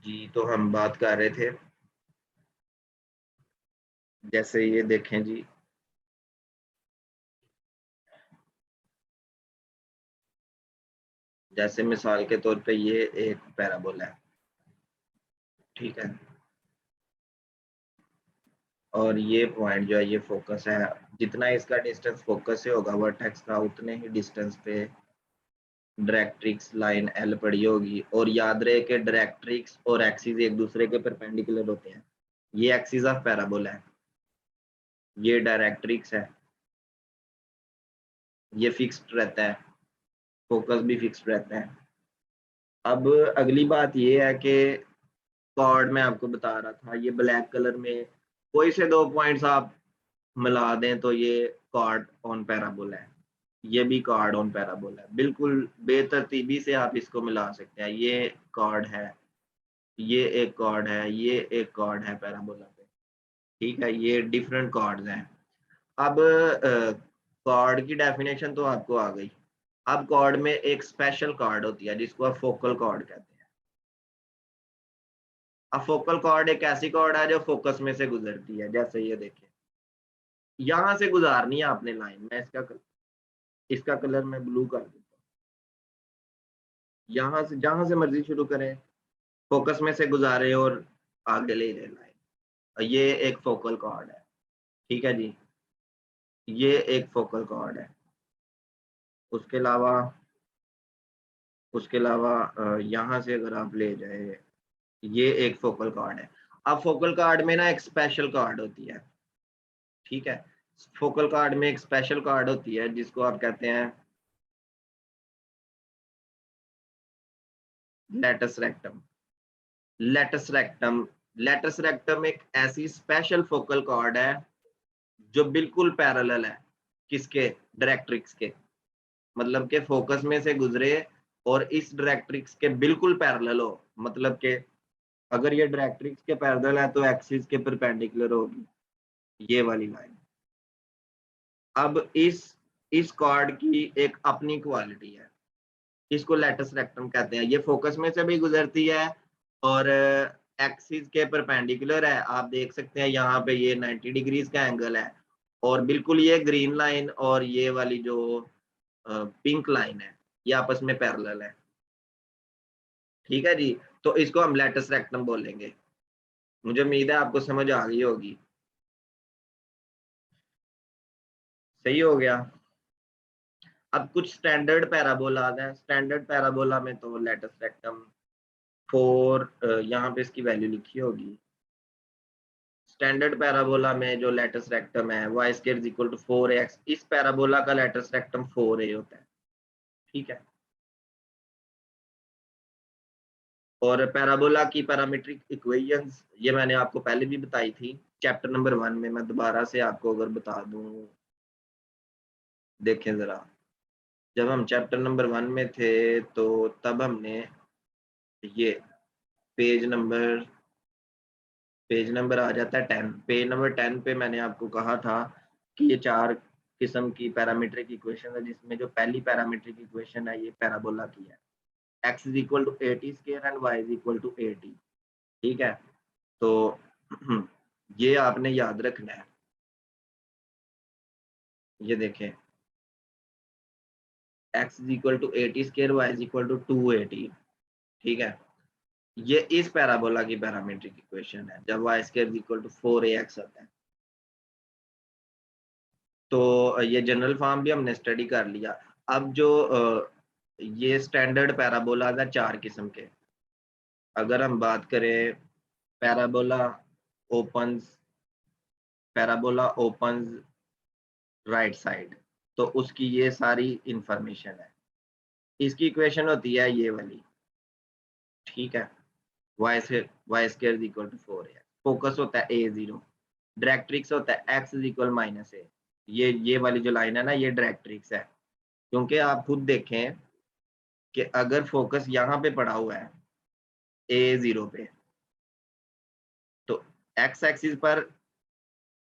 जी, तो हम बात कर रहे थे, जैसे ये देखें जी, जैसे मिसाल के तौर पे ये एक पैराबोला है, ठीक है, और ये पॉइंट जो है ये फोकस है। जितना इसका डिस्टेंस फोकस से होगा वर्टेक्स का, उतने ही डिस्टेंस पे डायरेक्ट्रिक्स लाइन एल पड़ी होगी। और याद रहे कि डायरेक्ट्रिक्स और एक्सिस एक दूसरे के परपेंडिकुलर होते हैं। ये एक्सिस ऑफ पैराबोला है, ये डायरेक्ट्रिक्स है, ये फिक्स्ड रहता है, फोकस भी फिक्स्ड रहता है। अब अगली बात ये है कि कॉर्ड मैं आपको बता रहा था, ये ब्लैक कलर में कोई से दो पॉइंट्स आप मिला दें तो ये कॉर्ड ऑन पैराबोला है, ये भी कॉर्ड ऑन पैराबोला है। बिल्कुल बेतरतीबी से आप इसको मिला सकते हैं। ये कॉर्ड है, ये एक कॉर्ड है, ये एक कॉर्ड है पैराबोला पे, ठीक है, ये डिफरेंट कॉर्ड्स हैं। अब कॉर्ड की डेफिनेशन तो आपको आ गई। अब कॉर्ड में एक स्पेशल कॉर्ड होती है जिसको आप फोकल कॉर्ड कहते हैं। अब फोकल कॉर्ड एक ऐसी कॉर्ड है जो फोकस में से गुजरती है, जैसे ये देखें, यहां से गुजारनी है आपने लाइन। मैं इसका कलर मैं ब्लू कर देता हूँ। यहाँ से जहां से मर्जी शुरू करें, फोकस में से गुजारे और आगे ले जाए लाइन। ये एक फोकल कॉर्ड है, ठीक है जी, ये एक फोकल कॉर्ड है। उसके अलावा यहाँ से अगर आप ले जाए, ये एक फोकल कॉर्ड है। अब फोकल कॉर्ड में ना एक स्पेशल कॉर्ड होती है, ठीक है, फोकल कॉर्ड में एक स्पेशल कॉर्ड होती है जिसको आप कहते हैं latus rectum. Latus rectum latus rectum एक ऐसी स्पेशल फोकल कॉर्ड है जो बिल्कुल पैरेलल है किसके, डायरेक्ट्रिक्स के, मतलब के फोकस में से गुजरे और इस डायरेक्ट्रिक्स के बिल्कुल पैरेलल हो। मतलब के अगर ये डायरेक्ट्रिक्स के पैरेलल है तो एक्सिस के परपेंडिकुलर होगी ये वाली लाइन। अब इस कॉर्ड की एक अपनी क्वालिटी है, इसको लेटस रेक्टम कहते हैं। ये फोकस में से भी गुजरती है और एक्सिस के परपेंडिकुलर है। आप देख सकते हैं यहाँ पे ये 90 डिग्रीज का एंगल है, और बिल्कुल ये ग्रीन लाइन और ये वाली जो पिंक लाइन है ये आपस में पैरेलल है, ठीक है जी। तो इसको हम लेटस रेक्टम बोलेंगे। मुझे उम्मीद है आपको समझ आ गई होगी। सही हो गया। अब कुछ स्टैंडर्ड पैराबोला है। स्टैंडर्ड पैराबोला में तो लेटस रेक्टम 4, यहाँ पे इसकी वैल्यू लिखी होगी। स्टैंडर्ड पैराबोला में जो लेटस रेक्टम है y square is equal to 4x, इस पैराबोला का लेटस रेक्टम 4a होता है, ठीक है। और पैराबोला की पैरामीट्रिक इक्वेशंस ये मैंने आपको पहले भी बताई थी चैप्टर नंबर 1 में। मैं दोबारा से आपको अगर बता दूं, देखें जरा, जब हम चैप्टर नंबर 1 में थे तो तब हमने ये पेज नंबर पेज नंबर आ जाता है 10। पेज नंबर 10 पे मैंने आपको कहा था कि ये 4 किस्म की पैरामीट्रिक इक्वेशन है, जिसमें जो पहली पैरामीट्रिक इक्वेशन है ये पैराबोला की है, x is equal to a t square and y is equal to a t, ठीक है। तो ये आपने याद रखना है। ये देखें, x is equal to a t square, y is equal to 2at, ठीक है। ये इस पैराबोला की पैरामीट्रिक इक्वेशन है जब y square is equal to 4ax आता है। तो ये जनरल फॉर्म भी हमने स्टडी कर लिया। अब जो ये स्टैंडर्ड पैराबोला है 4 किस्म के। अगर हम बात करें parabola opens parabola opens right side, तो उसकी ये सारी इंफॉर्मेशन है। इसकी इक्वेशन होती है ये वाली, ठीक है, Y square equal to 4 focus होता है a0, डायरेक्ट्रिक्स होता है x is equal minus A. ये वाली जो लाइन है ना ये डायरेक्ट्रिक्स है, क्योंकि आप खुद देखें कि अगर फोकस यहाँ पे पड़ा हुआ है a0 पे, तो x एक्सिस पर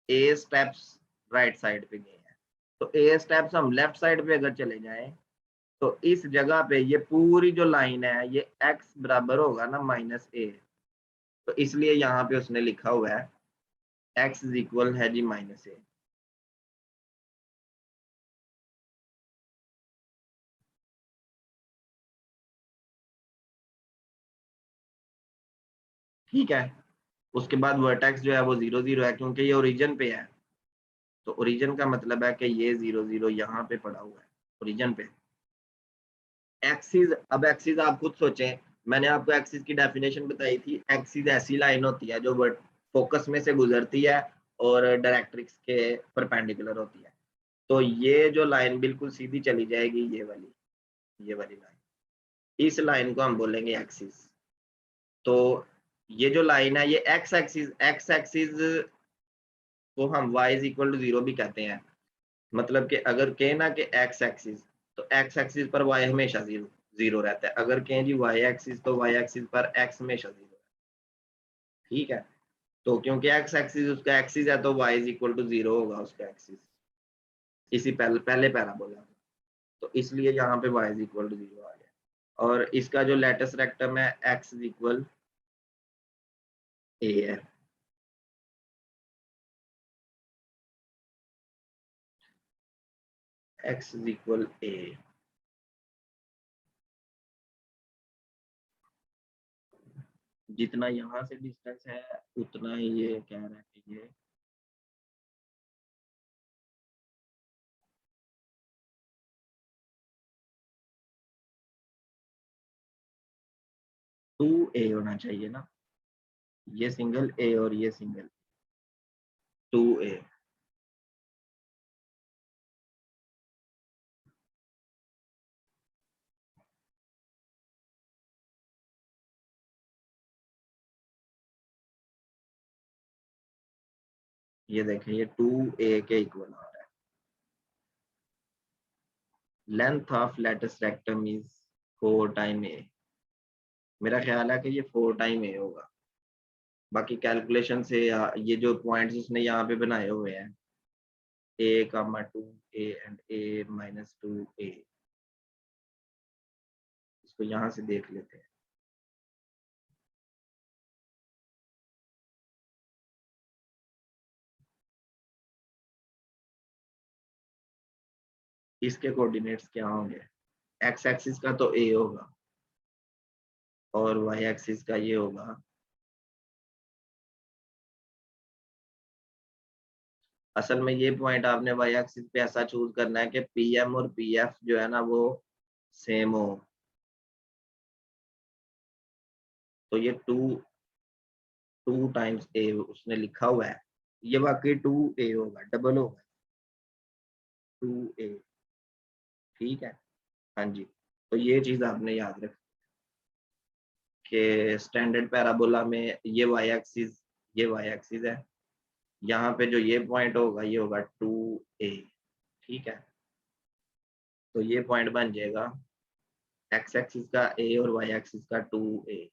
a स्टेप्स राइट साइड पे गए हैं, तो a स्टेप्स हम लेफ्ट साइड पे अगर चले जाएं तो इस जगह पे ये पूरी जो लाइन है ये x बराबर होगा ना माइनस ए। तो इसलिए यहाँ पे उसने लिखा हुआ है x इज इक्वल है जी -a। ठीक है, उसके बाद वर्टेक्स जो है वो 0 0 है क्योंकि ये ओरिजिन पे है। तो ओरिजिन का मतलब है कि ये 0 0 यहाँ पे पड़ा हुआ है ओरिजिन पे। एक्सिस, अब एक्सिस आप खुद सोचें, मैंने आपको एक्सिस की डेफिनेशन बताई थी। एक्सिस ऐसी लाइन होती है जो फोकस में से गुजरती है और डायरेक्ट्रिक्स के परपेंडिकुलर होती है। तो ये जो लाइन बिल्कुल सीधी चली जाएगी, ये वाली लाइन, इस लाइन को हम बोलेंगे एक्सिस। तो ये जो लाइन है ये एक्स एक्सिस को हम y इज इक्वल टू 0 भी कहते हैं। मतलब कि अगर कहें ना कि एक्स एक्सिस, तो एक्स एक्सिस पर y हमेशा 0 0 रहता है। अगर कहें जी y एक्सिस, तो y एक्सिस पर x हमेशा 0 है। ठीक है, तो क्योंकि x एक्सिस उसका एक्सिस है तो y इज इक्वल टू 0 होगा उसका एक्सिस। इसी पहले पैराबोला, तो इसलिए यहाँ पे y इज इक्वल टू 0 आ गया। और इसका जो लेटस रेक्टम है x इज इक्वल a है। x is equal a। जितना यहाँ से डिस्टेंस है उतना ही ये कह रहा है कि ये 2a होना चाहिए ना, ये सिंगल a और ये सिंगल 2a। ये देखें ये 2a के इक्वल आ रहा है। Length of latus rectum is 4 time a। मेरा ख्याल है कि ये 4 टाइम a होगा। बाकी कैलकुलेशन से ये जो पॉइंट्स उसने यहाँ पे बनाए हुए हैं a, 2a and a minus 2a, इसको यहाँ से देख लेते हैं। इसके कोऑर्डिनेट्स क्या होंगे? x एक्सिस का तो a होगा और y एक्सिस का ये होगा। असल में ये पॉइंट आपने y एक्सिस पे ऐसा चूज करना है कि pm और pf जो है ना वो सेम हो। तो ये 2 टाइम्स a उसने लिखा हुआ है, ये वाकई 2a होगा, डबल होगा 2a। ठीक है, हाँ जी। तो ये चीज आपने याद रख कि स्टैंडर्ड पैराबोला में ये y एक्सिस है, यहाँ पे जो ये पॉइंट होगा ये होगा 2a। ठीक है, तो ये पॉइंट बन जाएगा x एक्सिस का a और y एक्सिस का 2a।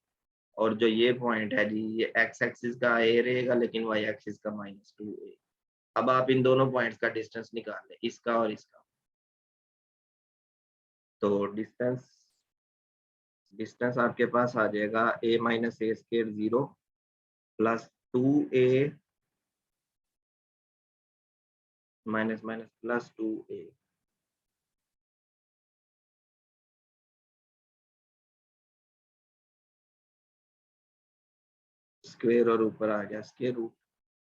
और जो ये पॉइंट है जी ये x एक्सिस का a रहेगा लेकिन y एक्सिस का -2a। अब आप इन दोनों पॉइंट्स का डिस्टेंस निकाल लें, इसका और इसका। तो डिस्टेंस आपके पास आ जाएगा a minus a square 0 plus 2a minus minus plus 2a। Square और ऊपर आ गया स्क्वायर रूट,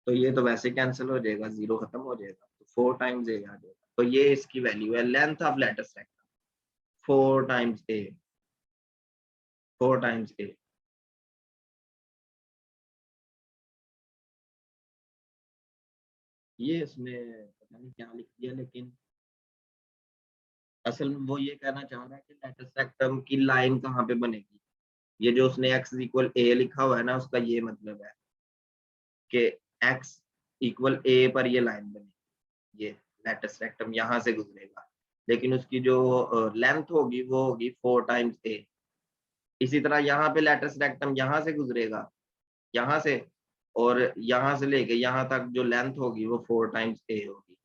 तो ये तो वैसे कैंसिल हो जाएगा, 0 खत्म हो जाएगा, तो 4 टाइम्स a आ जाएगा। तो ये इसकी वैल्यू है length of latus rectum, 4 times a, 4 times a। ये इसमें पता नहीं क्या लिख दिया, लेकिन असल में वो ये कहना चाह रहा है कि लेटस रेक्टम की लाइन कहाँ पे बनेगी। ये जो उसने x इक्वल a लिखा हुआ है ना, उसका ये मतलब है कि x इक्वल a पर ये लाइन बनेगी, ये लेटस रेक्टम यहाँ से गुजरेगा, लेकिन उसकी जो लेंथ होगी वो होगी 4 टाइम्स a। इसी तरह यहाँ पे लेटस रेक्टम यहाँ से गुजरेगा, यहाँ से, और यहाँ से लेके यहाँ तक जो लेंथ होगी वो 4 टाइम्स a होगी।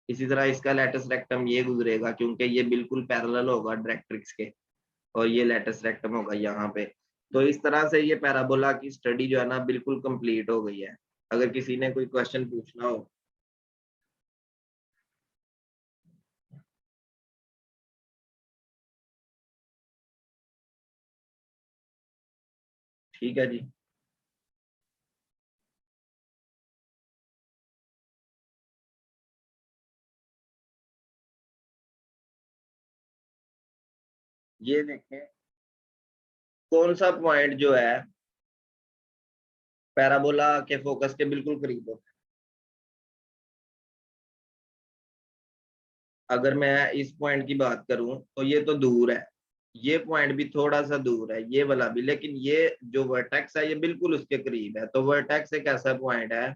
इसी तरह इसका लेटस रेक्टम ये गुजरेगा क्योंकि ये बिल्कुल पैरेलल होगा डायरेक्ट्रिक्स के, और ये लेटस रेक्टम होगा यहाँ पे। तो इस तरह से ये पैराबोला की स्टडी जो है ना बिल्कुल कंप्लीट हो गई है। अगर किसी ने कोई क्वेश्चन पूछना हो। ठीक है जी। ये देखें कौन सा पॉइंट जो है पैराबोला के फोकस के बिल्कुल करीब होता है। अगर मैं इस पॉइंट की बात करूं तो ये तो दूर है, ये पॉइंट भी थोड़ा सा दूर है, ये वाला भी, लेकिन ये जो वर्टेक्स है ये बिल्कुल उसके करीब है। तो वर्टेक्स एक ऐसा पॉइंट है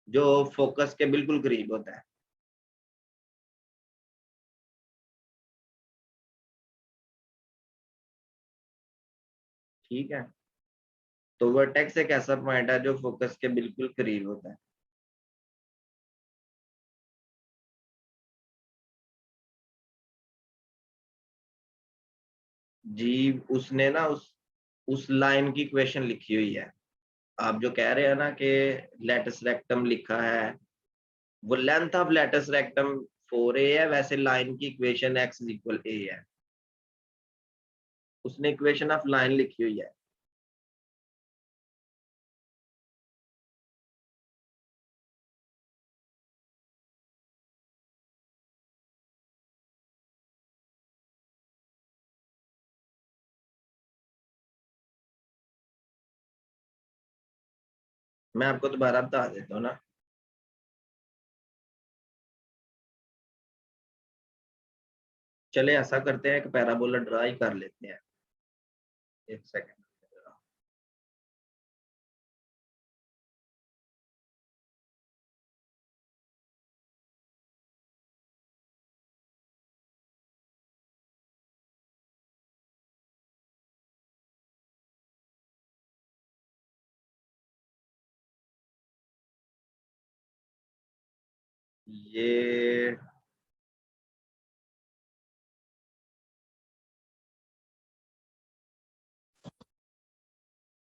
जो फोकस के बिल्कुल करीब होता है। ठीक है, तो वर्टेक्स एक ऐसा पॉइंट है जो फोकस के बिल्कुल करीब होता है। जी उसने ना उस लाइन की इक्वेशन लिखी हुई है। आप जो कह रहे हैं ना कि लेटस रेक्टम लिखा है, वो length of latus rectum 4a है, वैसे लाइन की equation x is equal a है। उसने इक्वेशन ऑफ लाइन लिखी हुई है। मैं आपको दोबारा बता देता हूँ ना। चले ऐसा करते हैं कि पैराबोला ड्रा ही कर लेते हैं। एक सेकंड। ये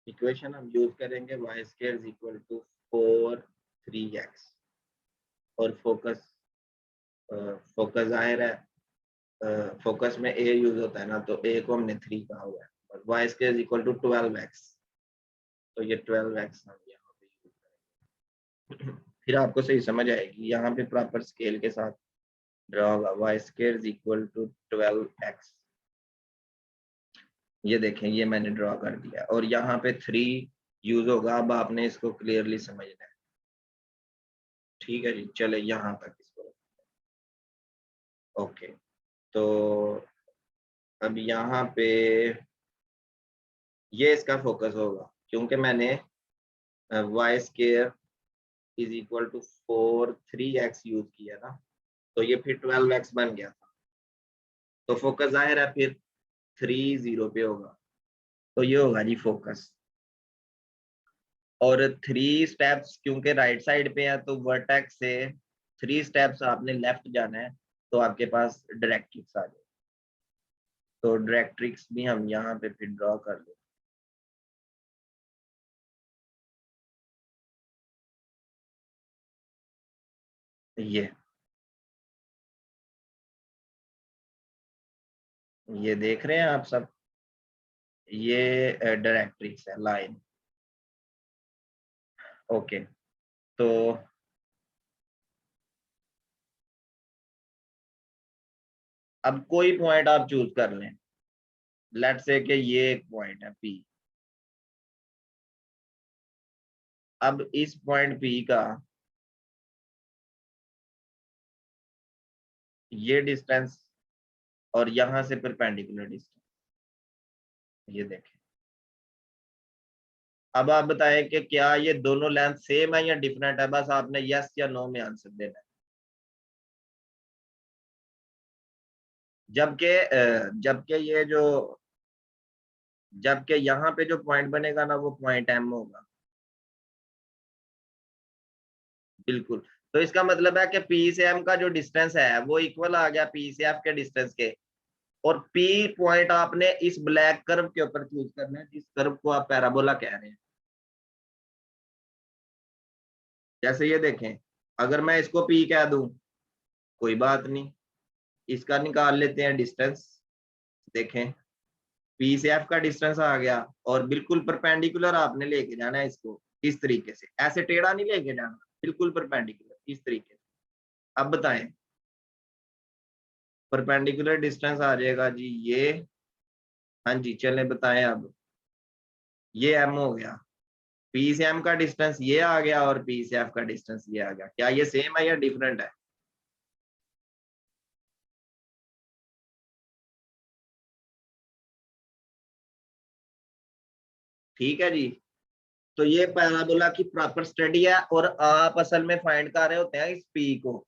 इक्वेशन हम यूज करेंगे y square is equal to 4 3x। और फोकस फोकस जाहिर है, फोकस में a यूज होता है ना, तो a को हमने 3 कहा हुआ है, और y square is equal to 12x। तो ये 12x हम यहाँ पे यूज करेंगे। फिर आपको सही समझ आएगी, यहाँ पे प्रॉपर स्केल के साथ ड्रा होगा y square is equal to 12x। ये देखें, ये मैंने ड्रॉ कर दिया, और यहाँ पे 3 यूज होगा। अब आपने इसको क्लियरली समझना है। ठीक है जी, चले यहाँ तक इसको। ओके, तो अब यहाँ पे ये इसका फोकस होगा, क्योंकि मैंने y square is equal to 4 3x use किया ना, तो ये फिर 12x बन गया था। तो फोकस जाहिर है फिर 3 0 पे होगा, तो ये होगा जी फोकस। और 3 स्टेप्स क्योंकि राइट साइड पे है, तो वर्टेक्स से 3 स्टेप्स आपने लेफ्ट जाना है, तो आपके पास डायरेक्ट्रिक्स आ जाए। तो डायरेक्ट्रिक्स भी हम यहाँ पे फिर ड्रॉ कर लें। ये देख रहे हैं आप सब, ये डायरेक्ट्रिक्स है, लाइन। ओके, तो अब कोई पॉइंट आप चूज कर लें। लेट्स से कि ये एक पॉइंट है पी। अब इस पॉइंट पी का ये डिस्टेंस और यहां से परपेंडिकुलर डिस्टेंस, ये देखें। अब आप बताएं कि क्या ये दोनों लेंथ सेम है या डिफरेंट है, बस आपने यस या नो में आंसर देना है। जबकि जबकि ये जो जबकि यहाँ पे जो पॉइंट बनेगा ना, वो पॉइंट एम होगा। बिल्कुल। तो इसका मतलब है कि पी से एम का जो डिस्टेंस है वो इक्वल आ गया पी से एफ के डिस्टेंस के। और पी पॉइंट आपने इस ब्लैक कर्व के ऊपर चूज करना है जिस कर्व को आप पैराबोला कह रहे हैं। जैसे ये देखें, अगर मैं इसको पी कह दूं कोई बात नहीं, इसका निकाल लेते हैं डिस्टेंस। देखें, पी से एफ का डिस्टेंस आ गया और बिल्कुल परपेंडिकुलर आपने लेके जाना है इसको, इस तरीके से, ऐसे टेढ़ा नहीं लेके जाना, बिल्कुल परपेंडिकुलर इस तरीके से। अब बताएं, परपेंडिकुलर डिस्टेंस आ जाएगा जी ये, हाँ जी चलें बताएं। अब ये एम हो गया, पी से एम का डिस्टेंस ये आ गया और पी से एफ का डिस्टेंस ये आ गया। क्या ये सेम है या डिफरेंट है? ठीक है जी। तो ये पैराबोला की प्रॉपर स्टडी है और आप असल में फाइंड कर रहे होते हैं इस पी को।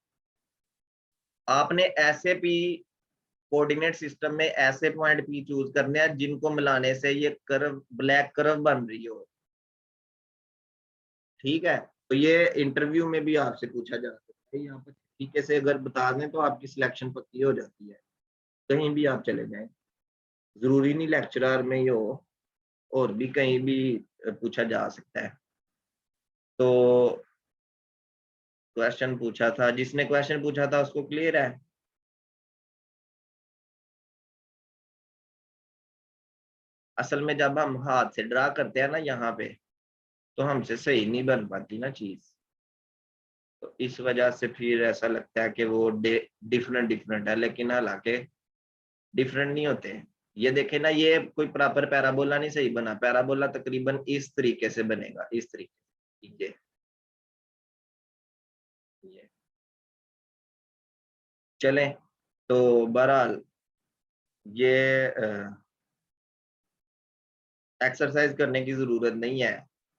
आपने ऐसे पी कोऑर्डिनेट सिस्टम में ऐसे पॉइंट पी चूज करने हैं जिनको मिलाने से ये कर्व, ब्लैक कर्व बन रही हो। ठीक है, तो ये इंटरव्यू में भी आपसे पूछा जा सकता है, यहाँ पर तरीके से अगर बता दें तो आपकी सिलेक्शन पक्की हो जाती है, कहीं भी आप चले जाएं। जरूरी नहीं लेक्चरर में ही हो, और भी कहीं भी पूछा जा सकता है। तो क्वेश्चन पूछा था, जिसने क्वेश्चन पूछा था उसको क्लियर है? असल में जब हम हाथ से ड्रा करते हैं ना यहाँ पे, तो हमसे सही नहीं बन पाती ना चीज, तो इस वजह से फिर ऐसा लगता है कि वो डिफरेंट डिफरेंट है, लेकिन हालांकि डिफरेंट नहीं होते। ये देखे ना, ये कोई प्रॉपर पैराबोला नहीं सही बना, पैराबोला तकरीबन इस तरीके से बनेगा, इस तरीके से। ये चलें, तो बहरहाल ये एक्सरसाइज करने की जरूरत नहीं है।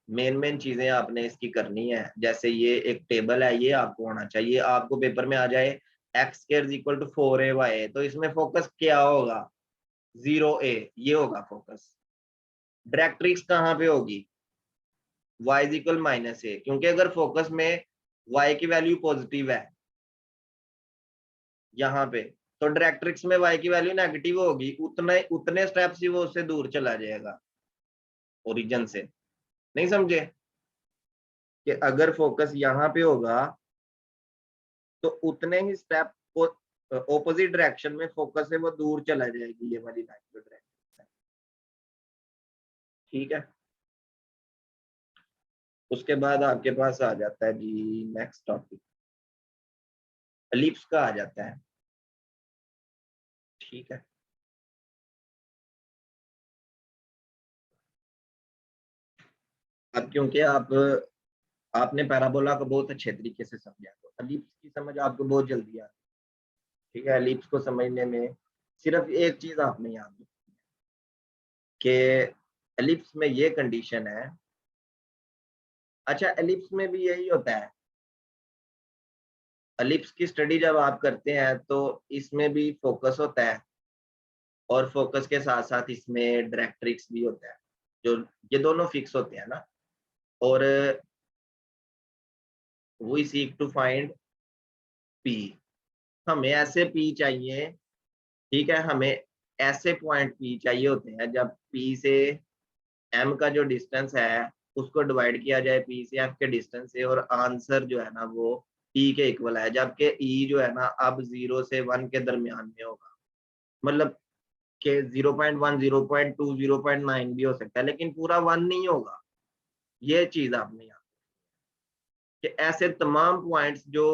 मेन मेन चीजें आपने इसकी करनी है। जैसे ये एक टेबल है, ये आपको आना चाहिए, आपको पेपर में आ जाए x square equal to 4ay, तो इसमें फोकस क्या होगा? 0a, ये होगा फोकस। डायरेक्ट्रिक्स कहाँ पे होगी? y इज इक्वल -a, क्योंकि अगर फोकस में y की वैल्यू पॉजिटिव है यहाँ पे, तो डायरेक्ट्रिक्स में y की वैल्यू नेगेटिव होगी, उतने उतने स्टेप्स ही वो उससे दूर चला जाएगा ओरिजिन से। नहीं समझे कि अगर फोकस यहाँ पे होगा तो उतने ही स्टेप को ऑपोजिट डायरेक्शन में फोकस है वो दूर चला जाएगी, ये वाली लाइन जो डायरेक्शन है। ठीक है, उसके बाद आपके पास आ जाता है जी नेक्स्ट टॉपिक, एलिप्स का आ जाता है। ठीक है, अब क्योंकि आपने पैराबोला को बहुत अच्छे तरीके से समझा, तो एलिप्स की समझ आपको बहुत जल्दी आती है। ठीक है, एलिप्स को समझने में सिर्फ एक चीज आपने याद रखनी कि एलिप्स में ये कंडीशन है। अच्छा, एलिप्स में भी यही होता है, एलिप्स की स्टडी जब आप करते हैं तो इसमें भी फोकस होता है और फोकस के साथ साथ इसमें डायरेक्ट्रिक्स भी होता है, जो ये दोनों फिक्स होते हैं ना। और we seek to find P, हमें ऐसे पी चाहिए। ठीक है, हमें ऐसे पॉइंट पी चाहिए होते हैं जब पी से एम का जो डिस्टेंस है उसको डिवाइड किया जाए पी से एफ के डिस्टेंस से, और आंसर जो है ना वो ई के इक्वल है, जबकि ई जो है ना अब 0 से 1 के दरमियान में होगा। मतलब के 0.1, 0.2, 0.9 भी हो सकता है, लेकिन पूरा 1 नहीं होगा। ये चीज आपने याद कि ऐसे तमाम पॉइंट्स जो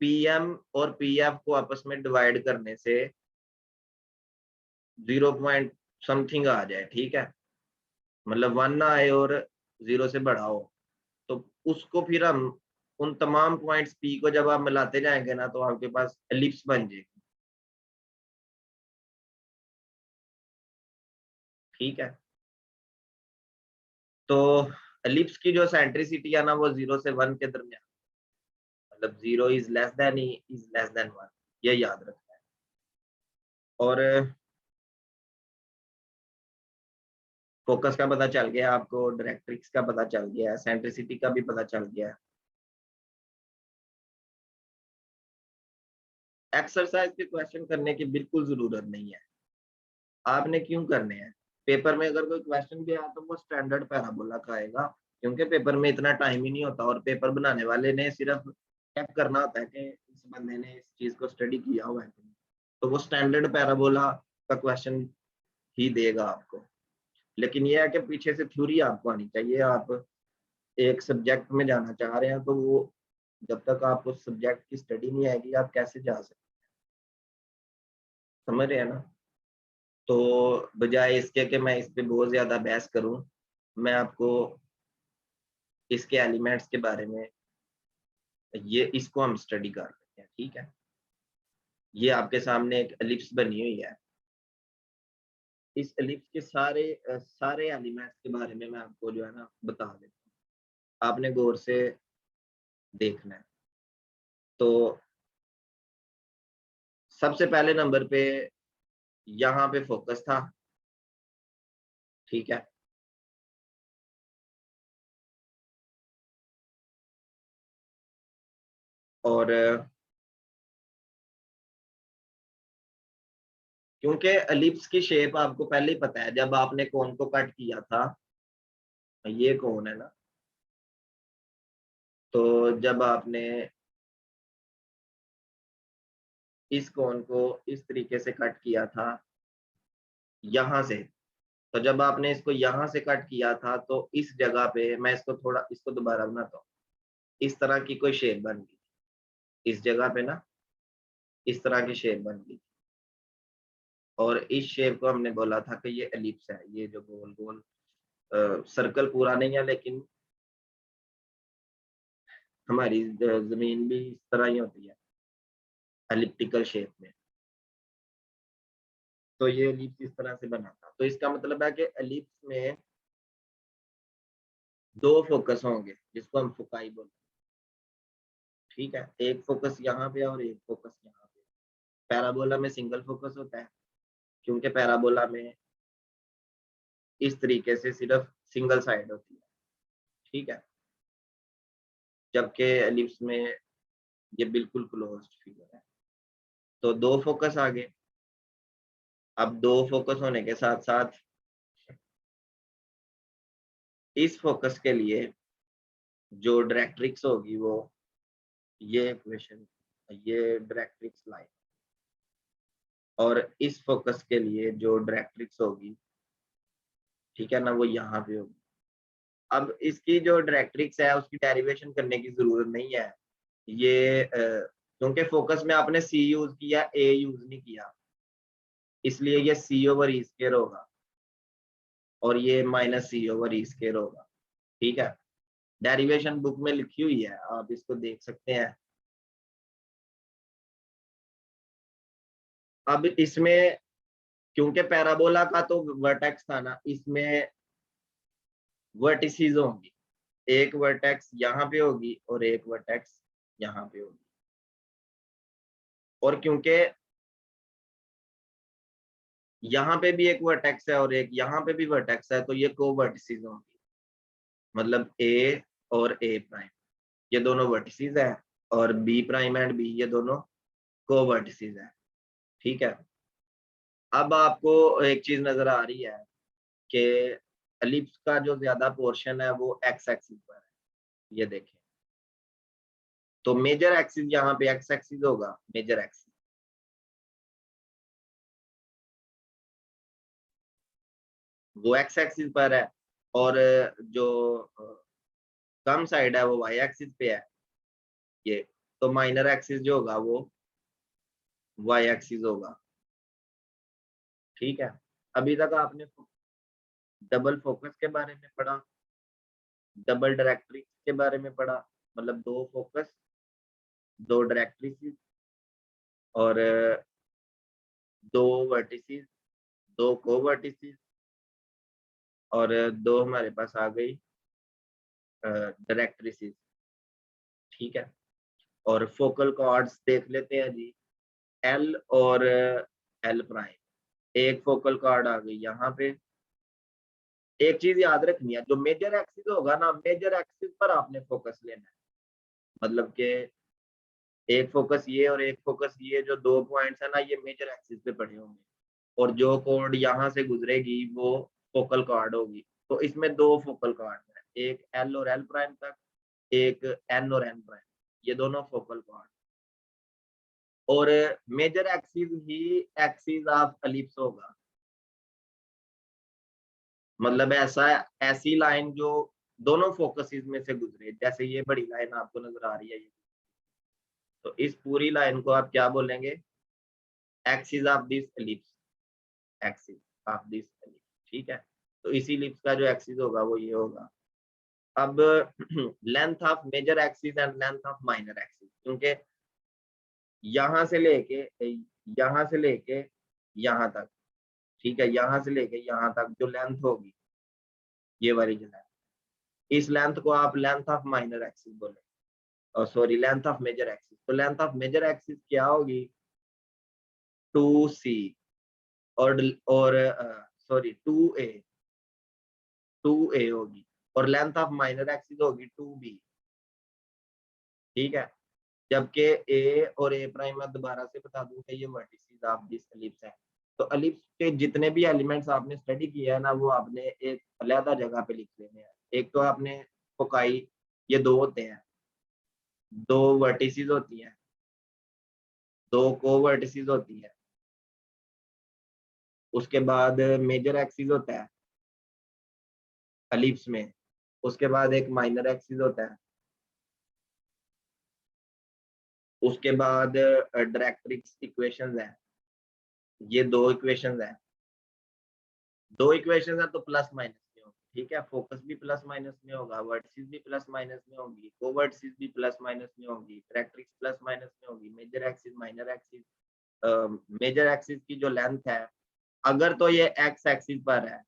पीएम और पीएफ को आपस में डिवाइड करने से 0 पॉइंट समथिंग आ जाए, ठीक है, मतलब 1 ना आए और 0 से बड़ा हो, तो उसको फिर हम उन तमाम पॉइंट्स पी को जब आप मिलाते जाएंगे ना तो आपके पास एलिप्स बन जाएगी। ठीक है, तो एलिप्स की जो सेंट्रिसिटी है ना वो 0 से 1 के दरमियान, मतलब 0 is less than E is less than 1, ये याद रखना है। और फोकस का पता चल गया आपको, डायरेक्ट्रिक्स का पता चल गया है, सेंट्रिसिटी का भी पता चल गया है। एक्सरसाइज के क्वेश्चन करने की बिल्कुल जरूरत नहीं है। आपने क्यों करने हैं? पेपर में अगर कोई क्वेश्चन भी आया तो वो स्टैंडर्ड पैराबोला का आएगा, क्योंकि पेपर में इतना टाइम ही नहीं होता और पेपर बनाने वाले ने सिर्फ चेक करना होता है कि इस बंदे ने इस चीज को स्टडी किया हुआ है कि नहीं। तो वो स्टैंडर्ड पैराबोला का क्वेश्चन ही देगा आपको। लेकिन ये है कि पीछे से थ्योरी आपको आनी चाहिए। आप एक सब्जेक्ट में जाना चाह रहे हैं तो वो जब तक आप उस सब्जेक्ट की स्टडी नहीं आएगी आप कैसे जा सकते, समझ रहे हैं ना? तो बजाय इसके कि मैं इस पे बहुत ज्यादा बहस करूं, मैं आपको इसके एलिमेंट्स के बारे में ये इसको हम स्टडी कर लेते हैं, ठीक है? ये आपके सामने एक एलिप्स बनी हुई है। इस एलिप्स के सारे एलिमेंट्स के बारे में मैं आपको जो है ना बता देता हूँ, आपने गौर से देखना है। तो सबसे पहले नंबर पे यहाँ पे फोकस था, ठीक है? और क्योंकि एलिप्स की शेप आपको पहले ही पता है, जब आपने कोन को कट किया था, ये कोन है ना, तो जब आपने इस कोन को इस तरीके से कट किया था यहां से, तो जब आपने इसको यहां से कट किया था तो इस जगह पे मैं इसको दोबारा बनाता हूँ, इस तरह की कोई शेप बन गई इस जगह पे ना, इस तरह की शेप बन गई। और इस शेप को हमने बोला था कि ये एलिप्स है, ये जो गोल गोल सर्कल पूरा नहीं है लेकिन हमारी जमीन भी इस तरह ही होती है एलिप्टिकल शेप में। तो ये एलिप्स इस तरह से बना था, तो इसका मतलब है कि एलिप्स में दो फोकस होंगे जिसको हम फोकाई बोलते हैं, ठीक है? एक फोकस यहाँ पे और एक फोकस यहाँ पे। पैराबोला में सिंगल फोकस होता है, क्योंकि पैराबोला में इस तरीके से सिर्फ सिंगल साइड होती है, ठीक है? जबकि एलिप्स में ये बिल्कुल क्लोज्ड फिगर है। तो दो फोकस आ गए। अब दो फोकस होने के साथ साथ इस फोकस के लिए जो डायरेक्ट्रिक्स होगी वो ये इक्वेशन, ये डायरेक्ट्रिक्स लाइन, और इस फोकस के लिए जो डायरेक्ट्रिक्स होगी, ठीक है ना, वो यहाँ पे होगी। अब इसकी जो डायरेक्ट्रिक्स है उसकी डेरिवेशन करने की जरूरत नहीं है। ये क्योंकि फोकस में आपने सी यूज किया, ए यूज नहीं किया, इसलिए ये सी ओवर ई स्क्वायर होगा और ये माइनस सी ओवर ई स्क्वायर होगा, ठीक है? डेरिवेशन बुक में लिखी हुई है, आप इसको देख सकते हैं। अब इसमें क्योंकि पैराबोला का तो वर्टेक्स था ना, इसमें वर्टिसेस होंगी, एक वर्टेक्स यहाँ पे होगी और एक वर्टेक्स यहाँ पे होगी। और क्योंकि यहाँ पे भी एक वर्टेक्स है और एक यहाँ पे भी वर्टेक्स है, तो ये को वर्टिसेस होंगी, मतलब ए और ए प्राइम ये दोनों वर्टिसेस है, और बी प्राइम एंड बी ये दोनों को वर्टिसेस है, ठीक है? अब आपको एक चीज नजर आ रही है कि एलिप्स का जो ज्यादा पोर्शन है वो एक्स एक्सिस पर है, ये देखें। तो मेजर एक्सिस यहाँ पे एक्स एक्सिस होगा, मेजर एक्सिस वो एक्स एक्सिस पर है, और जो कम साइड है वो वाई एक्सिस पे है, ये। तो माइनर एक्सिस जो होगा वो वाई एक्सिस होगा, ठीक है? अभी तक आपने डबल फोकस के बारे में पढ़ा, डबल डायरेक्ट्रिक्स के बारे में पढ़ा, मतलब दो फोकस, दो डायरेक्ट्रिक्स, और दो वर्टिसेस, दो को वर्टिसेस, और दो हमारे पास आ गई डायरेक्ट्रिसेस, ठीक है? और फोकल कॉर्ड्स देख लेते हैं जी, एल और एल प्राइम। एक फोकल कॉर्ड आ गई यहाँ पे। एक चीज याद रखनी है, जो मेजर एक्सिस होगा ना, मेजर एक्सिस पर आपने फोकस लेना है, मतलब के एक फोकस ये और एक फोकस ये, जो 2 पॉइंट्स है ना ये मेजर एक्सिस पे पड़े होंगे, और जो कॉर्ड यहाँ से गुजरेगी वो फोकल कॉर्ड होगी। तो इसमें 2 फोकल कॉर्ड है, एक एल और एल प्राइम तक, एक एन और एन प्राइम, ये दोनों फोकल कॉर्ड। और मेजर एक्सिस ही एक्सिस ऑफ एलिप्स होगा, मतलब ऐसी लाइन जो दोनों फोकसिस में से गुजरे, जैसे ये बड़ी लाइन आपको नजर आ रही है ये, तो इस पूरी लाइन को आप क्या बोलेंगे, axis of this ellipse, axis of this ellipse, ठीक है। तो इसी एलिप्स का जो एक्सिस होगा वो ये होगा। अब length of major axis and length of minor axis, क्योंकि यहाँ से लेके यहाँ तक, ठीक है, यहाँ से लेके यहाँ तक जो लेंथ होगी, ये वाली जो लेंथ, इस लेंथ को आप लेंथ ऑफ माइनर एक्सिस बोले, और sorry length of major axis. तो लेंथ ऑफ मेजर एक्सिस क्या होगी, 2c, और सॉरी 2a होगी, और लेंथ ऑफ माइनर एक्सिस होगी 2b, ठीक है। जबकि ए और ए प्राइम मैं दोबारा से बता दूं कि ये वर्टिसेस ऑफ दिस एलिप्स है। तो एलिप्स के जितने भी एलिमेंट्स आपने स्टडी किया है ना, वो आपने एक अलग जगह पे लिख लेने हैं। एक तो आपने फोकाई, ये 2 होते हैं, 2 वर्टिसेस होती हैं, 2 कोवर्टिसेस होती है। उसके बाद मेजर एक्सिस होता है एलिप्स में, उसके बाद एक माइनर एक्सिस होता है, उसके बाद डायरेक्ट्रिक्स इक्वेशंस है, ये 2 इक्वेशंस है, 2 इक्वेशंस है तो प्लस माइनस में होगी, ठीक है। फोकस भी प्लस माइनस में होगा, वर्टिसेस भी प्लस माइनस में होगी, कोवर्टिसेस भी प्लस माइनस में होगी, डायरेक्ट्रिक्स प्लस माइनस में होगी, major axis minor axis. Major axis की जो लेंथ है, अगर तो ये एक्स एक्सिस पर है,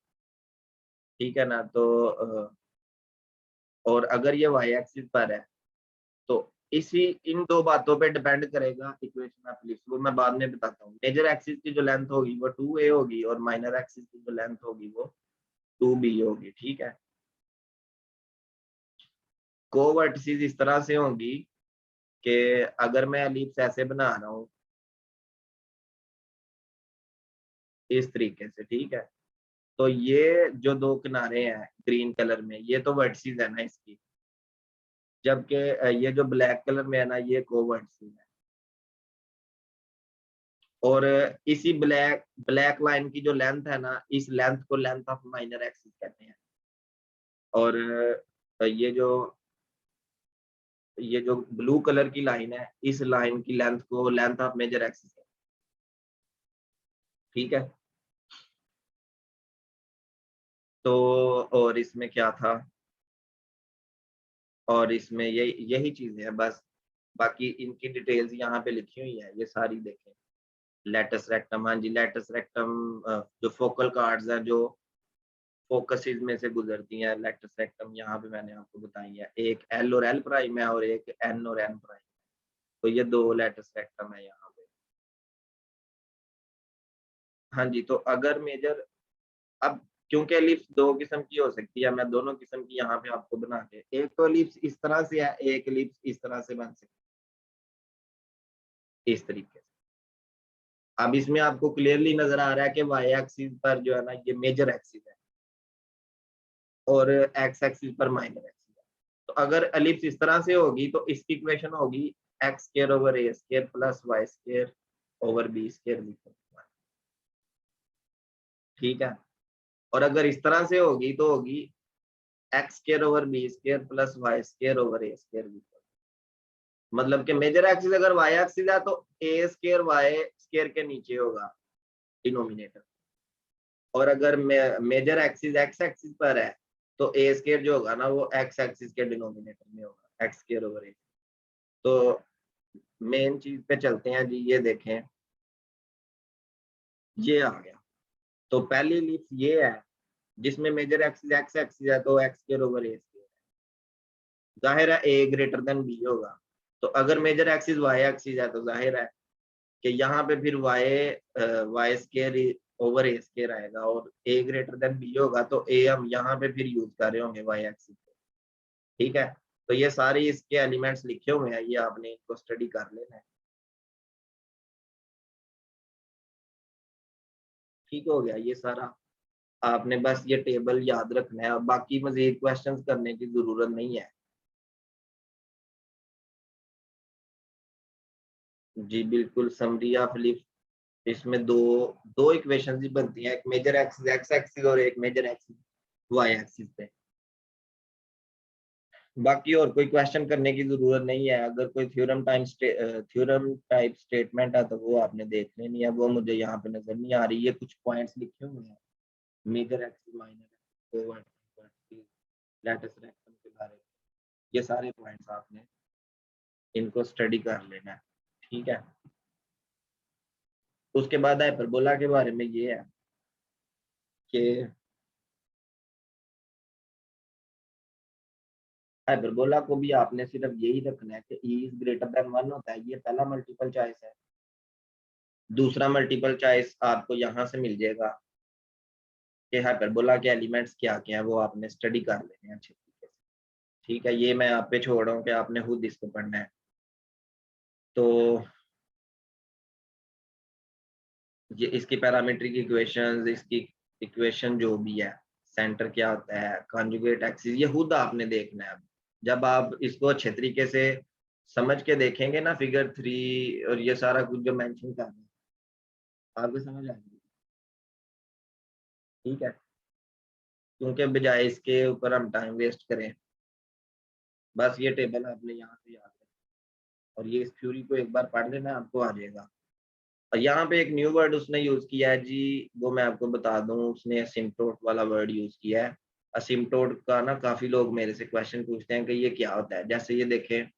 ठीक है ना, तो और अगर ये वाई एक्सिस पर है, तो इसी इन 2 बातों पे डिपेंड करेगा इक्वेशन ऑफ एलिप्स, वो मैं बाद में बताता हूँ। मेजर एक्सिस की जो लेंथ होगी वो 2a होगी, और माइनर एक्सिस की जो लेंथ होगी वो 2b होगी, ठीक है। कोवर्टिसेस इस तरह से होंगी कि अगर मैं एलिप्स ऐसे बना रहा हूँ इस तरीके से, ठीक है, तो ये जो 2 किनारे हैं ग्रीन कलर में, ये तो वर्टिसेस है ना इसकी, जबकि ये जो ब्लैक कलर में है ना, ये कोवर्टिसेस है। और इसी ब्लैक ब्लैक लाइन की जो लेंथ है ना, इस लेंथ को लेंथ ऑफ माइनर एक्सिस कहते हैं। और ये जो ब्लू कलर की लाइन है, इस लाइन की लेंथ को लेंथ ऑफ मेजर एक्सिस कहते हैं, ठीक है। तो और इसमें क्या था, और इसमें यही चीजें हैं बस, बाकी इनकी डिटेल्स यहाँ पे लिखी हुई है, ये सारी देखें। लेटस रेक्टम, हाँ जी, लेटस रेक्टम जो फोकल कार्ड्स हैं जो फोकसिस में से गुजरती हैं, लेटस रेक्टम यहाँ पे मैंने आपको बताई है, एक एल और एल प्राइम है और एक एन और एन प्राइम, तो ये 2 लेटस रेक्टम है यहाँ पे। हाँ जी, तो अगर मेजर, अब क्योंकि एलिप्स 2 किस्म की हो सकती है, मैं दोनों किस्म की यहाँ पे आपको बना के, एक तो एलिप्स इस तरह से है, एक एलिप्स इस तरह से बन सकती है, इस तरीके से। अब इसमें आपको क्लियरली नजर आ रहा है कि वाई एक्सिस पर जो है ना ये मेजर एक्सिस है, और एक्स एक्सिस पर माइनर एक्सिस है। तो अगर एलिप्स इस तरह से होगी तो इसकी इक्वेशन होगी एक्स स्क्वायर ओवर ए square plus Y square over B square, ठीक है। और अगर इस तरह से होगी तो होगी X square over B square plus Y square over ए स्क्वायर, मतलब कि मेजर एक्सिस अगर वाई एक्सिस है तो ए स्क्वायर वाई स्क्वायर के नीचे होगा डिनोमिनेटर, और अगर मेजर एक्सिस एक्स एक्सिस पर है तो ए स्क्वायर जो होगा ना वो एक्स एक्सिस के डिनोमिनेटर में होगा, एक्स स्क्वायर ओवर ए। तो मेन चीज पे चलते हैं जी, ये देखें, ये आ गया। तो पहली लिस्ट ये है जिसमें मेजर एक्सिस एक्स एक्सिस है, तो एक्स स्क्वायर ओवर ए स्क्वायर, जाहिर है ए ग्रेटर देन बी होगा। तो अगर मेजर एक्सिस वाई एक्सिस है तो जाहिर है कि यहाँ पे फिर वाई स्क्वायर ओवर ए स्क्वायर आएगा, और ए ग्रेटर देन बी होगा तो ए हम यहाँ पे फिर यूज कर रहे होंगे वाई एक्सिस, ठीक है। तो ये सारे इसके एलिमेंट्स लिखे हुए हैं, ये आपने इनको स्टडी कर लेना है। ठीक हो गया, ये सारा आपने बस ये टेबल याद रखना है और बाकी मजीद क्वेश्चंस करने की जरूरत नहीं है। जी बिल्कुल, समरी ऑफ लिफ्ट, इसमें दो दो इक्वेशंस ही बनती हैं, एक मेजर एक्सिस एक्स एक्सिस और एक मेजर एक्सिस वाई एक्सिस पे। बाकी और कोई क्वेश्चन करने की जरूरत नहीं है। अगर कोई थ्योरम टाइप स्टेटमेंट है तो वो आपने देख लेनी है, वो मुझे यहाँ पे नजर नहीं आ रही। ये कुछ पॉइंट्स लिखे हुए हैं, major axis minor axis, latus rectum के बारे में, ये सारे पॉइंट्स आपने इनको स्टडी कर लेना है। ठीक है, उसके बाद हाइपरबोला के बारे में ये है कि हाइपरबोला को भी आपने सिर्फ यही रखना है कि ई इज ग्रेटर देन 1 होता है, ये पहला मल्टीपल चॉइस है। दूसरा मल्टीपल चॉइस आपको यहाँ से मिल जाएगा कि हाइपरबोला के एलिमेंट्स क्या क्या है, वो आपने स्टडी कर लेने हैं अच्छे तरीके से। ठीक है, ये मैं आप पे छोड़ रहा हूँ कि आपने खुद इसको पढ़ना है। तो ये इसकी पैरामीट्रिक इक्वेशंस, इसकी इक्वेशन जो भी है, सेंटर क्या होता है, कॉन्जुगेट एक्सिस, ये खुद आपने देखना है। जब आप इसको अच्छे तरीके से समझ के देखेंगे ना, फिगर 3 और ये सारा कुछ जो मेंशन कर रहे हैं, आपको समझ आएगी। ठीक है, क्योंकि बजाय इसके ऊपर हम टाइम वेस्ट करें, बस ये टेबल आपने यहाँ से याद रखना और ये इस थ्योरी को एक बार पढ़ लेना, आपको आ जाएगा। और यहाँ पे एक न्यू वर्ड उसने यूज किया है जी, वो मैं आपको बता दूं, उसने असिम्प्टोट वाला वर्ड यूज किया है। असिम्प्टोट का ना काफी लोग मेरे से क्वेश्चन पूछते हैं कि ये क्या होता है। जैसे ये देखें,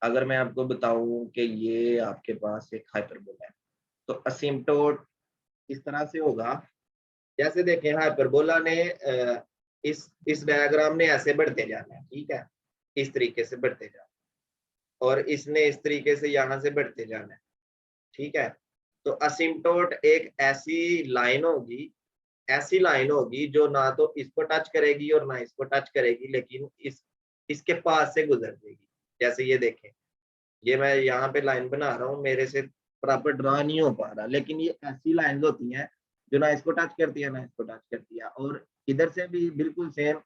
अगर मैं आपको बताऊं कि ये आपके पास एक हाइपरबोला है, तो असिम्प्टोट इस तरह से होगा। जैसे देखें, हाइपरबोला ने इस डायग्राम ने ऐसे बढ़ते जाना है, ठीक है, इस तरीके से बढ़ते जाना, और इसने इस तरीके से यहाँ से बढ़ते जाना है। ठीक है, तो असिम्प्टोट एक ऐसी लाइन होगी जो ना तो इसको टच करेगी और ना इसको टच करेगी, लेकिन इसके पास से गुजर जाएगी। जैसे ये देखें, ये मैं यहाँ पे लाइन बना रहा हूँ, मेरे से प्रॉपर ड्रॉ नहीं हो पा रहा, लेकिन ये ऐसी लाइन होती हैं जो ना इसको टच करती है ना इसको टच करती है। और इधर से भी बिल्कुल सेम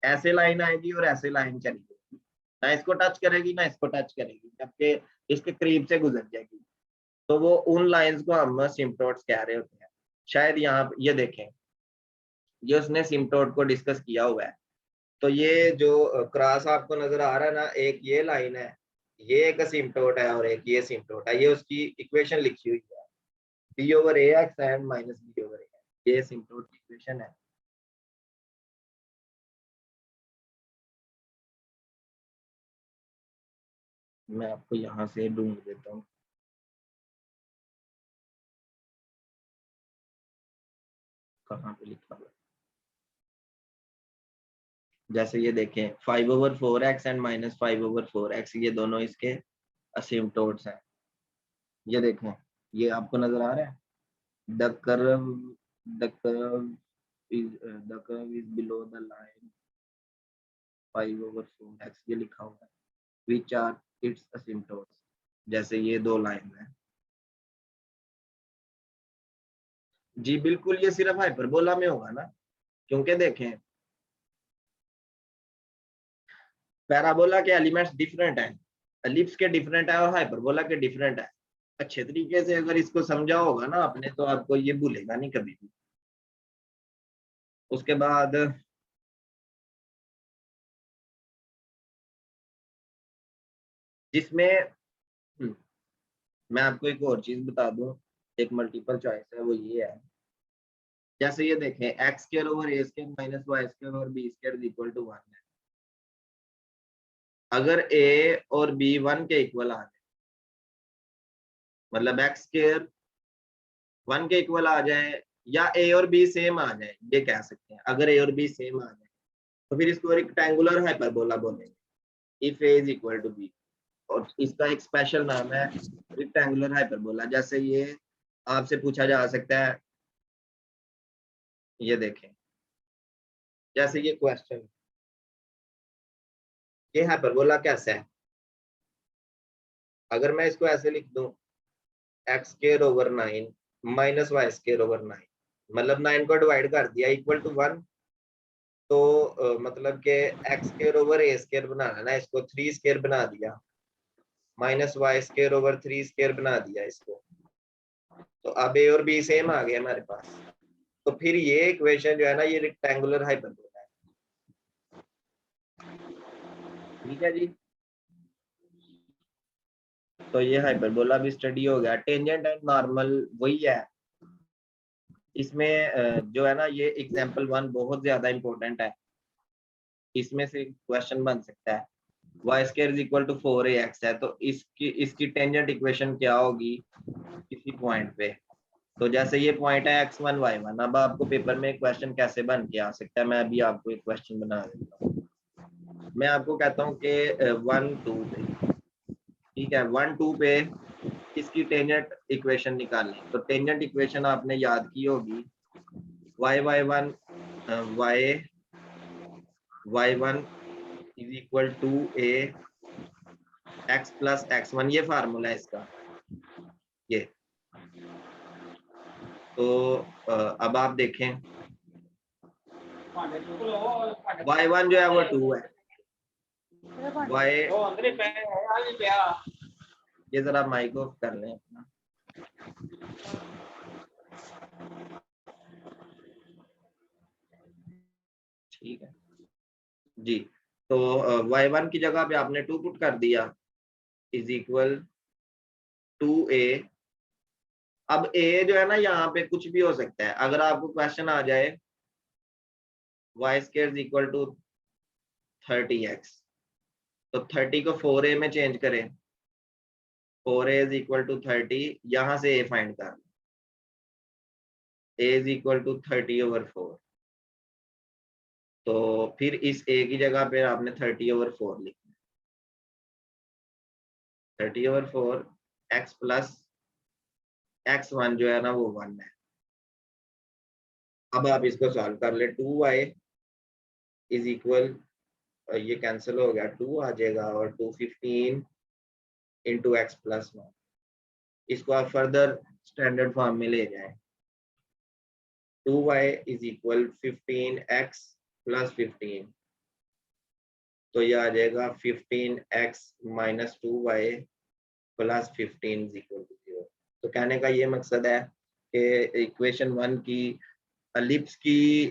ऐसे लाइन आएगी और ऐसे लाइन चली जाएगी, ना इसको टच करेगी ना इसको टच करेगी, जबकि इसके करीब से गुजर जाएगी। तो वो उन लाइंस को हम सिम्प्टोट्स कह रहे होते हैं। शायद यहाँ ये देखें, ये उसने सिम्प्टोट को डिस्कस किया हुआ है। तो ये जो क्रॉस आपको नजर आ रहा है ना, एक ये लाइन है, ये एक सिम्प्टोट है और एक ये सिम्प्टोट है, ये उसकी इक्वेशन लिखी हुई है, B over A X and minus B over A, ये सिम्प्टोट की इक्वेशन है। मैं आपको यहाँ से ढूंढ देता हूँ, कहाँ पे लिखा हुआ है। जैसे ये देखें, 5/4 एक्स एंड -5/4 एक्स, ये दोनों इसके असिम्प्टोट्स हैं। ये देखें, ये आपको नजर आ रहा है, the curve the curve is below the line 5/4 x, ये लिखा हुआ है, which are its asymptotes। जैसे ये दो लाइन है जी, बिल्कुल ये सिर्फ हाइपरबोला में होगा ना, क्योंकि देखें पैराबोला के एलिमेंट्स डिफरेंट हैं, एलिप्स के डिफरेंट है और हाइपरबोला के डिफरेंट है। अच्छे तरीके से अगर इसको समझा होगा ना आपने, तो आपको ये भूलेगा नहीं कभी भी। उसके बाद जिसमें मैं आपको एक और चीज बता दूं, एक मल्टीपल चॉइस है, वो ये है। जैसे ये देखें, x square over A square minus y square over B square equal to 1 है। अगर ए और बी 1 के इक्वल आ जाए, मतलब एक्स स्क्वायर 1 के इक्वल आ जाए, या ए और बी सेम आ जाए, ये कह सकते हैं। अगर ए और बी सेम आ जाए तो फिर इसको रेक्टेंगुलर हाइपरबोला बोलेंगे, if a is equal to b. और इसका एक स्पेशल नाम है रेक्टेंगुलर हाइपरबोला। जैसे ये आपसे पूछा जा सकता है, ये देखें, जैसे ये क्वेश्चन, ये हाइपरबोला कैसा है? अगर मैं इसको ऐसे लिख दूं x square over 9 minus y square over 9, मतलब 9 को डिवाइड कर दिया इक्वल टू 1, तो मतलब के एक्स स्क्वायर ओवर ए स्क्वायर बनाना ना, इसको 3 स्क्वायर बना दिया, minus y square over 3 square बना दिया इसको, तो अब ए और बी सेम आ गया हमारे पास। तो फिर ये इक्वेशन जो है ना ये रेक्टेंगुलर हाइपरबोला है। ठीक है जी, तो ये हाइपरबोला भी स्टडी हो गया। टेंजेंट एंड नॉर्मल वही है, इसमें जो है ना ये एग्जांपल 1 बहुत ज्यादा इंपॉर्टेंट है, इसमें से क्वेश्चन बन सकता है। Y square is equal to 4ax है, तो इसकी टेंजेंट इक्वेशन क्या होगी किसी पॉइंट पे? तो जैसे ये पॉइंट है x1 y1, अब आपको पेपर में एक क्वेश्चन कैसे बन के आ सकता है, मैं अभी आपको एक क्वेश्चन बना देता हूँ। मैं आपको कहता हूँ कि 1 2 पे, ठीक है, 1 2 पे इसकी टेंजेंट इक्वेशन निकालनी। तो टेंजेंट इक्वेशन आपने याद की होगी, y1 y1 is equal to a x plus x1, ये फार्मूला है इसका ये। तो अब आप देखें y1 जो है वो 2 है, ये जरा माइक ऑफ कर लें अपना। ठीक है जी, तो y1 की जगह पे आपने 2 पुट कर दिया इज इक्वल टू a। अब a जो है ना यहाँ पे कुछ भी हो सकता है, अगर आपको क्वेश्चन आ जाए y square is equal to 30x, तो 30 को 4a में चेंज करें, 4a इज इक्वल टू 30, यहाँ से a फाइंड कर, a इज इक्वल टू 30/4, तो फिर इस a की जगह पे आपने 30/4 लिखना, 30/4 x प्लस x1 जो है ना वो 1 है। अब आप इसको सॉल्व कर ले, 2y इज इक्वल, ये कैंसिल हो गया, 2 आ जाएगा और 215 इंटू एक्स प्लस 1, इसको आप फर्दर स्टैंडर्ड फॉर्म में ले जाएं, 2y is equal 15x plus 15, तो ये आ जाएगा 15x minus 2y plus 15 is equal to 0। तो कहने का ये मकसद है कि इक्वेशन 1 की एलिप्स की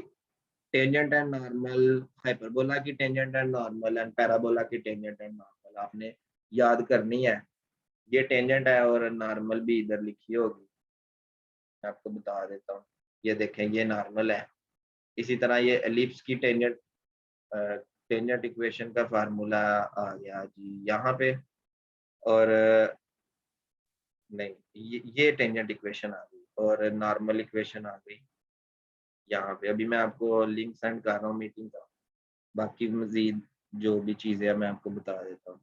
टेंजेंट एंड नॉर्मल, हाइपरबोला की tangent and normal and parabola की टेंजेंट एंड नॉर्मल आपने याद करनी है। ये टेंजेंट है और नॉर्मल भी इधर लिखी होगी, मैं आपको बता देता हूँ। ये देखें ये नॉर्मल है, इसी तरह ये एलिप्स की टेंजेंट टेंजेंट इक्वेशन का फार्मूला आ गया जी यहाँ पे, और नहीं ये टेंजेंट इक्वेशन आ गई और नॉर्मल इक्वेशन आ गई यहाँ पे। अभी मैं आपको लिंक सेंड कर रहा हूँ मीटिंग का, बाकी मजीद जो भी चीज़ें हैं मैं आपको बता देता हूँ।